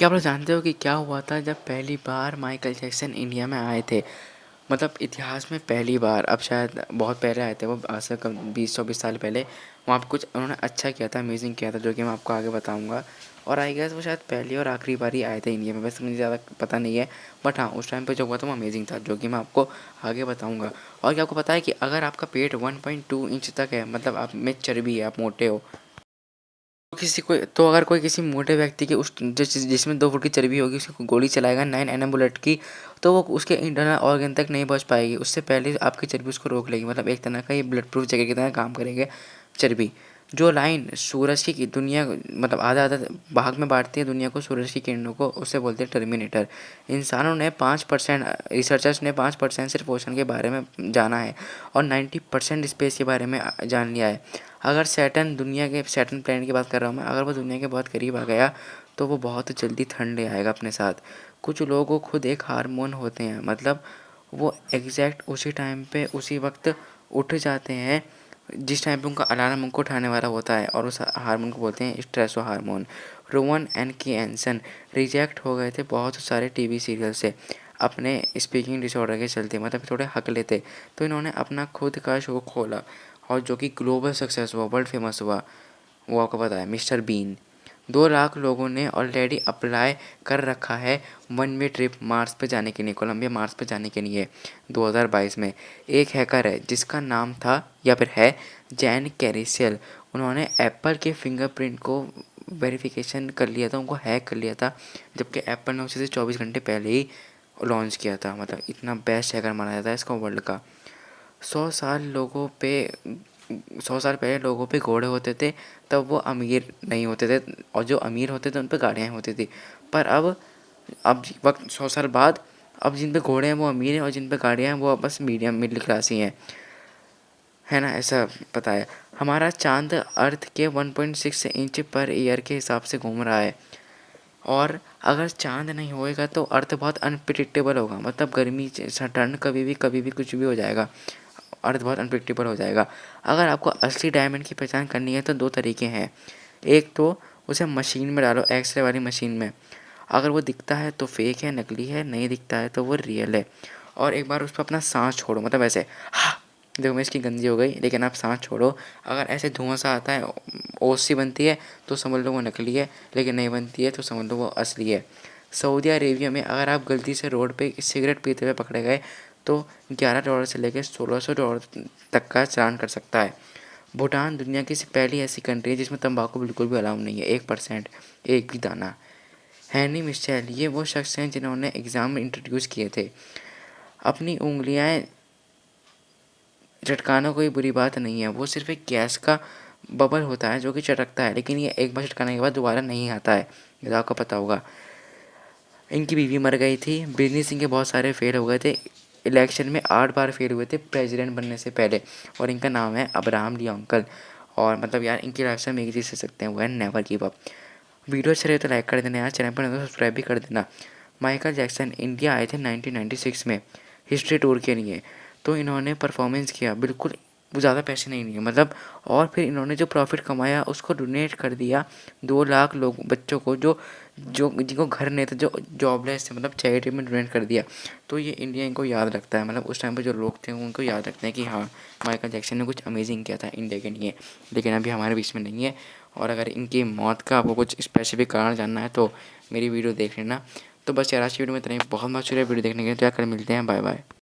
क्या आप लोग जानते हो कि क्या हुआ था जब पहली बार माइकल जैक्सन इंडिया में आए थे? मतलब इतिहास में पहली बार। अब शायद बहुत पहले आए थे वो, आज से कम 20-24 साल पहले। वहाँ पे कुछ उन्होंने अच्छा किया था, अमेजिंग किया था, जो कि मैं आपको आगे बताऊँगा। और आई गेस वो शायद पहली और आखिरी बार ही आए थे इंडिया में। वैसे मुझे ज़्यादा पता नहीं है, बट हाँ, उस टाइम पे जो हुआ था वो अमेजिंग था, जो कि मैं आपको आगे बताऊँगा। और क्या आपको पता है कि अगर आपका पेट 1.2 इंच तक है, मतलब आप में चर्बी है, आप मोटे हो, तो अगर कोई किसी मोटे व्यक्ति के उस जिसमें 2 फुट की चर्बी होगी, उसको गोली चलाएगा 9 एनएम बुलेट की, तो वो उसके इंटरनल ऑर्गन तक नहीं पहुंच पाएगी। उससे पहले आपकी चर्बी उसको रोक लेगी। मतलब एक तरह का ये ब्लड प्रूफ जैकेट की तरह काम करेंगे चर्बी। जो लाइन सूरज की दुनिया, मतलब आधा आधा भाग में बांटती है दुनिया को, सूरज की किरणों को, उसे बोलते हैं टर्मिनेटर। इंसानों ने 5%, रिसर्चर्स ने 5% सिर्फ ओशन के बारे में जाना है, और 90% स्पेस के बारे में जान लिया है। अगर सैटर्न प्लैनेट की बात कर रहा हूँ मैं, अगर वो दुनिया के बहुत करीब आ गया तो वो बहुत जल्दी ठंड ले आएगा अपने साथ। कुछ लोगों को खुद एक हार्मोन होते हैं, मतलब वो एग्जैक्ट उसी टाइम पे उसी वक्त उठ जाते हैं जिस टाइम पे उनका अलार्म उनको उठाने वाला होता है, और उस हार्मोन को बोलते हैं स्ट्रेसो हार्मोन। रोवन एनकिएंसन रिजेक्ट हो गए थे बहुत सारे टीवी सीरियल से अपने स्पीकिंग डिसऑर्डर के चलते, मतलब थोड़े हकले थे। तो इन्होंने अपना खुद का शो खोला, और जो कि ग्लोबल सक्सेस हुआ, वर्ल्ड फेमस हुआ। वो आपको पता है, मिस्टर बीन। 2 लाख लोगों ने ऑलरेडी अप्लाई कर रखा है वन वे ट्रिप मार्स पे जाने के लिए, कोलंबिया मार्स पे जाने के लिए 2022 में। एक हैकर है जिसका नाम था या फिर है जैन कैरिसेल। उन्होंने एप्पल के फिंगरप्रिंट को वेरिफिकेशन कर लिया था, उनको हैक कर लिया था, जबकि एप्पल ने उसे से 24 घंटे पहले ही लॉन्च किया था। मतलब इतना बेस्ट हैकर माना जाता है इसको वर्ल्ड का। 100 साल पहले लोगों पे घोड़े होते थे, तब वो अमीर नहीं होते थे, और जो अमीर होते थे उन पे गाड़ियाँ होती थी। पर अब वक्त 100 साल बाद, अब जिन पे घोड़े हैं वो अमीर हैं, और जिन पे गाड़ियाँ हैं वो बस मीडियम मिडिल क्लास ही हैं, है ना? ऐसा पता है। हमारा चांद अर्थ के 1.6 इंच पर ईयर के हिसाब से घूम रहा है। और अगर चांद नहीं होएगा तो अर्थ बहुत अनप्रिडिक्टेबल होगा, मतलब गर्मी ठंड कभी भी कुछ भी हो जाएगा। अर्थ बहुत अनप्रिडिक्टेबल हो जाएगा। अगर आपको असली डायमंड की पहचान करनी है तो 2 तरीके हैं। एक तो उसे मशीन में डालो, एक्सरे वाली मशीन में। अगर वो दिखता है तो फेक है, नकली है, नहीं दिखता है तो वो रियल है। और एक बार उस पर अपना सांस छोड़ो, मतलब ऐसे हाँ, देखो मैं इसकी गंदी हो गई, लेकिन आप सांस छोड़ो। अगर ऐसे धुआं सा आता है, ओस सी बनती है, तो समझ लो वो नकली है, लेकिन नहीं बनती है तो समझ लो वो असली है। सऊदी अरेबिया में अगर आप गलती से रोड पे सिगरेट पीते हुए पकड़े गए तो $11 से लेकर $1600 तक का चालान कर सकता है। भूटान दुनिया की पहली ऐसी कंट्री है जिसमें तंबाकू बिल्कुल भी अलाउ नहीं है, 1%, एक भी दाना। हैनी मिशेल ये वो शख्स हैं जिन्होंने एग्ज़ाम में इंट्रोड्यूस किए थे। अपनी उंगलियां चटकाना कोई बुरी बात नहीं है, वो सिर्फ एक गैस का बबल होता है जो कि चटकता है, लेकिन ये एक बार चटकाने के बाद दोबारा नहीं आता है, ये तो आपको पता होगा। इनकी बीवी मर गई थी, बिजनेस इनके बहुत सारे फेल हो गए थे, इलेक्शन में 8 बार फेल हुए थे प्रेसिडेंट बनने से पहले, और इनका नाम है अब्राहम लिंकन। और मतलब यार इनकी लाइफ से हम एक चीज़ सीख सकते हैं, वो है नेवर गिव अप। वीडियो अच्छा लगे तो लाइक कर देना यार, चैनल पर तो सब्सक्राइब भी कर देना। माइकल जैक्सन इंडिया आए थे 1996 में हिस्ट्री टूर के लिए, तो इन्होंने परफॉर्मेंस किया, बिल्कुल वो ज़्यादा पैसे नहीं लिए मतलब। और फिर इन्होंने जो प्रॉफिट कमाया उसको डोनेट कर दिया 2 लाख लोग बच्चों को, जो जो जिनको घर नहीं था, जो जॉबलेस थे, मतलब चैरिटी में डोनेट कर दिया। तो ये इंडिया इनको याद रखता है, मतलब उस टाइम पे जो लोग थे उनको याद रखते हैं कि हाँ, माइकल जैक्सन ने कुछ अमेजिंग किया था इंडिया के लिए, लेकिन अभी हमारे बीच में नहीं है। और अगर इनकी मौत का आपको कुछ स्पेसिफिक कारण जानना है तो मेरी वीडियो देख लेना। तो बस यार आज की वीडियो में इतना ही। बहुत शुक्रिया वीडियो देखने के लिए। तो यार कल मिलते हैं, बाय बाय।